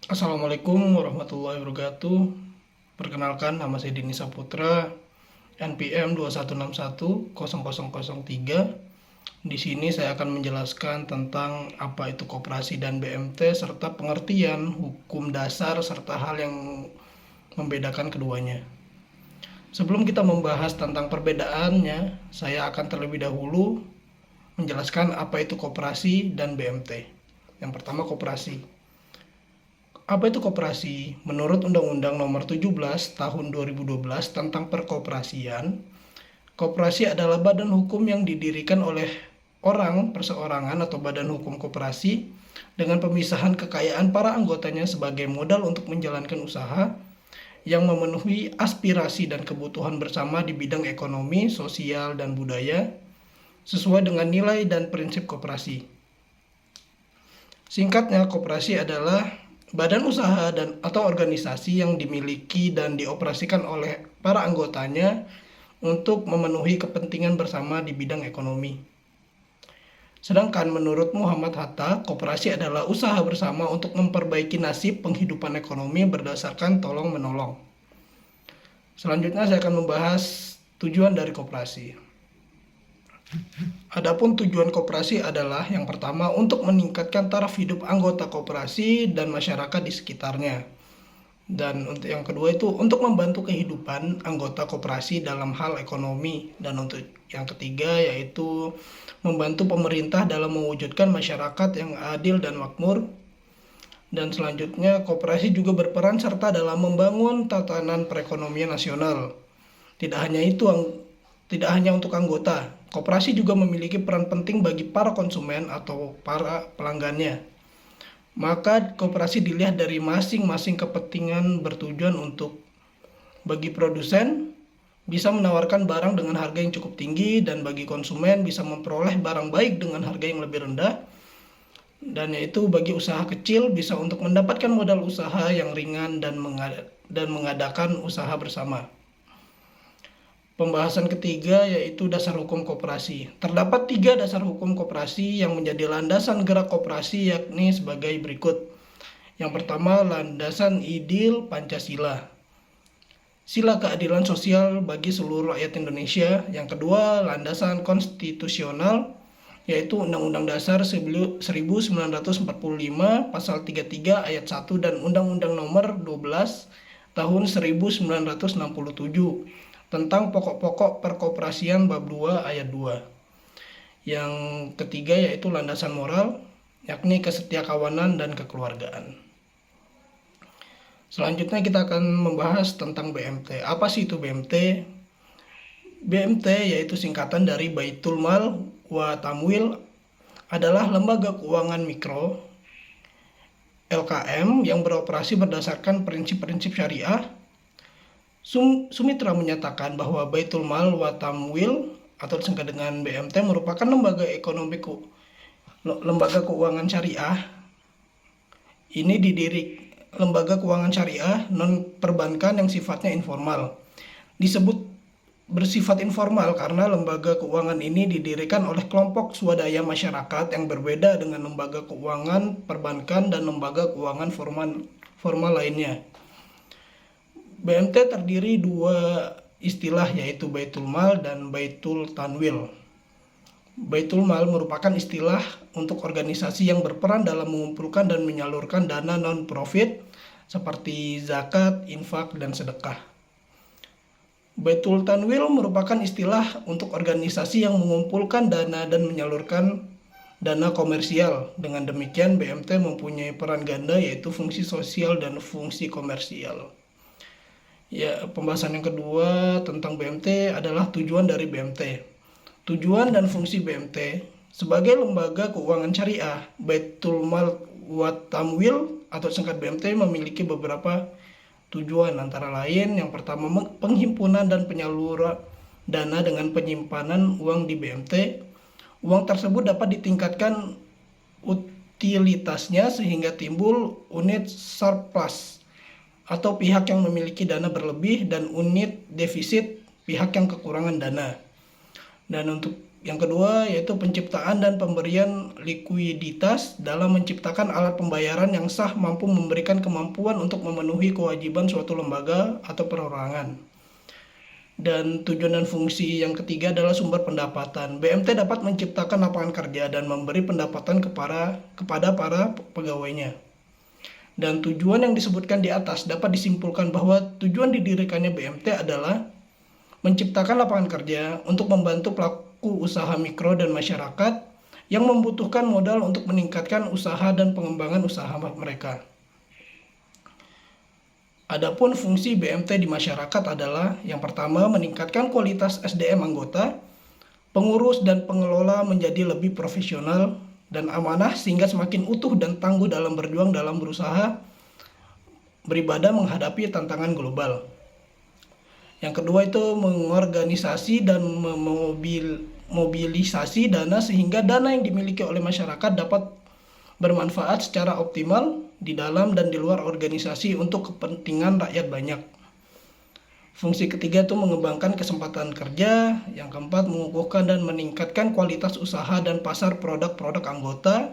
Assalamualaikum warahmatullahi wabarakatuh. Perkenalkan, nama saya Dini Saputra, NPM 21610003. Di sini saya akan menjelaskan tentang apa itu koperasi dan BMT serta pengertian hukum dasar serta hal yang membedakan keduanya. Sebelum kita membahas tentang perbedaannya, saya akan terlebih dahulu menjelaskan apa itu koperasi dan BMT. Yang pertama, koperasi. Apa itu koperasi? Menurut Undang-Undang Nomor 17 Tahun 2012 tentang Perkoperasian, koperasi adalah badan hukum yang didirikan oleh orang, perseorangan atau badan hukum koperasi dengan pemisahan kekayaan para anggotanya sebagai modal untuk menjalankan usaha yang memenuhi aspirasi dan kebutuhan bersama di bidang ekonomi, sosial, dan budaya sesuai dengan nilai dan prinsip koperasi. Singkatnya, koperasi adalah badan usaha dan atau organisasi yang dimiliki dan dioperasikan oleh para anggotanya untuk memenuhi kepentingan bersama di bidang ekonomi. Sedangkan menurut Muhammad Hatta, koperasi adalah usaha bersama untuk memperbaiki nasib penghidupan ekonomi berdasarkan tolong-menolong. Selanjutnya saya akan membahas tujuan dari koperasi. Adapun tujuan koperasi adalah yang pertama untuk meningkatkan taraf hidup anggota koperasi dan masyarakat di sekitarnya. Dan untuk yang kedua itu untuk membantu kehidupan anggota koperasi dalam hal ekonomi. Dan untuk yang ketiga yaitu membantu pemerintah dalam mewujudkan masyarakat yang adil dan makmur. Dan selanjutnya koperasi juga berperan serta dalam membangun tatanan perekonomian nasional. Tidak hanya untuk anggota, koperasi juga memiliki peran penting bagi para konsumen atau para pelanggannya. Maka koperasi dilihat dari masing-masing kepentingan bertujuan untuk bagi produsen bisa menawarkan barang dengan harga yang cukup tinggi dan bagi konsumen bisa memperoleh barang baik dengan harga yang lebih rendah. Dan yaitu bagi usaha kecil bisa untuk mendapatkan modal usaha yang ringan dan mengadakan usaha bersama. Pembahasan ketiga yaitu dasar hukum koperasi. Terdapat 3 dasar hukum koperasi yang menjadi landasan gerak koperasi yakni sebagai berikut. Yang pertama, landasan ideal Pancasila. Sila keadilan sosial bagi seluruh rakyat Indonesia. Yang kedua, landasan konstitusional yaitu Undang-Undang Dasar 1945 Pasal 33 Ayat 1 dan Undang-Undang Nomor 12 Tahun 1967 tentang pokok-pokok perkoperasian bab 2 ayat 2. Yang ketiga yaitu landasan moral, yakni kesetiakawanan dan kekeluargaan. Selanjutnya kita akan membahas tentang BMT. Apa sih itu BMT? BMT yaitu singkatan dari Baitul Mal wa Tamwil, adalah lembaga keuangan mikro LKM yang beroperasi berdasarkan prinsip-prinsip syariah. Sumitra menyatakan bahwa Baitul Mal wa Tamwil atau disingkat dengan BMT merupakan lembaga keuangan syariah. Ini lembaga keuangan syariah non perbankan yang sifatnya informal. Disebut bersifat informal karena lembaga keuangan ini didirikan oleh kelompok swadaya masyarakat yang berbeda dengan lembaga keuangan perbankan dan lembaga keuangan formal lainnya. BMT terdiri 2 istilah yaitu Baitul Mal dan Baitul Tanwil. Baitul Mal merupakan istilah untuk organisasi yang berperan dalam mengumpulkan dan menyalurkan dana non-profit seperti zakat, infak, dan sedekah. Baitul Tanwil merupakan istilah untuk organisasi yang mengumpulkan dana dan menyalurkan dana komersial. Dengan demikian BMT mempunyai peran ganda yaitu fungsi sosial dan fungsi komersial. Ya, pembahasan yang kedua tentang BMT adalah tujuan dari BMT. Tujuan dan fungsi BMT sebagai lembaga keuangan syariah, Baitul Mal wa Tamwil atau singkat BMT memiliki beberapa tujuan, antara lain yang pertama penghimpunan dan penyaluran dana dengan penyimpanan uang di BMT. Uang tersebut dapat ditingkatkan utilitasnya sehingga timbul unit surplus atau pihak yang memiliki dana berlebih dan unit defisit pihak yang kekurangan dana. Dan untuk Yang kedua yaitu penciptaan dan pemberian likuiditas dalam menciptakan alat pembayaran yang sah mampu memberikan kemampuan untuk memenuhi kewajiban suatu lembaga atau perorangan. Dan tujuan dan fungsi yang ketiga adalah sumber pendapatan. BMT dapat menciptakan lapangan kerja dan memberi pendapatan kepada para pegawainya. Dan tujuan yang disebutkan di atas dapat disimpulkan bahwa tujuan didirikannya BMT adalah menciptakan lapangan kerja untuk membantu pelaku usaha mikro dan masyarakat yang membutuhkan modal untuk meningkatkan usaha dan pengembangan usaha mereka. Adapun fungsi BMT di masyarakat adalah yang pertama meningkatkan kualitas SDM anggota, pengurus dan pengelola menjadi lebih profesional dan amanah sehingga semakin utuh dan tangguh dalam berjuang dalam berusaha beribadah menghadapi tantangan global. Yang kedua itu mengorganisasi dan memobilisasi dana sehingga dana yang dimiliki oleh masyarakat dapat bermanfaat secara optimal di dalam dan di luar organisasi untuk kepentingan rakyat banyak. Fungsi ketiga itu mengembangkan kesempatan kerja. Yang keempat mengukuhkan dan meningkatkan kualitas usaha dan pasar produk-produk anggota,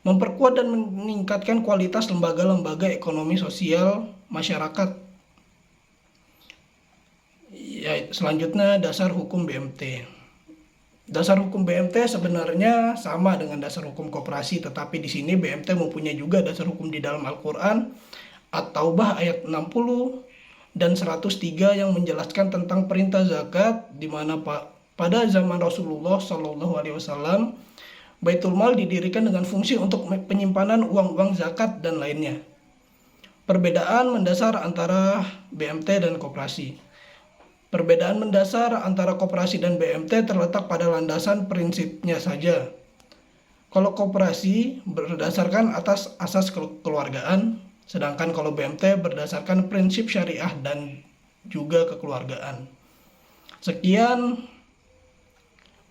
memperkuat dan meningkatkan kualitas lembaga-lembaga ekonomi sosial masyarakat. Ya, selanjutnya dasar hukum BMT. Dasar hukum BMT sebenarnya sama dengan dasar hukum koperasi, tetapi di sini BMT mempunyai juga dasar hukum di dalam Al-Quran, At-Taubah ayat 60 dan 103 yang menjelaskan tentang perintah zakat, di mana pada zaman Rasulullah SAW, Baitul Mal didirikan dengan fungsi untuk penyimpanan uang-uang zakat dan lainnya. Perbedaan mendasar antara BMT dan koperasi. Perbedaan mendasar antara koperasi dan BMT terletak pada landasan prinsipnya saja. Kalau koperasi berdasarkan atas asas kekeluargaan, sedangkan kalau BMT berdasarkan prinsip syariah dan juga kekeluargaan. Sekian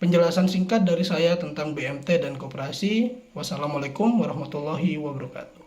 penjelasan singkat dari saya tentang BMT dan koperasi. Wassalamualaikum warahmatullahi wabarakatuh.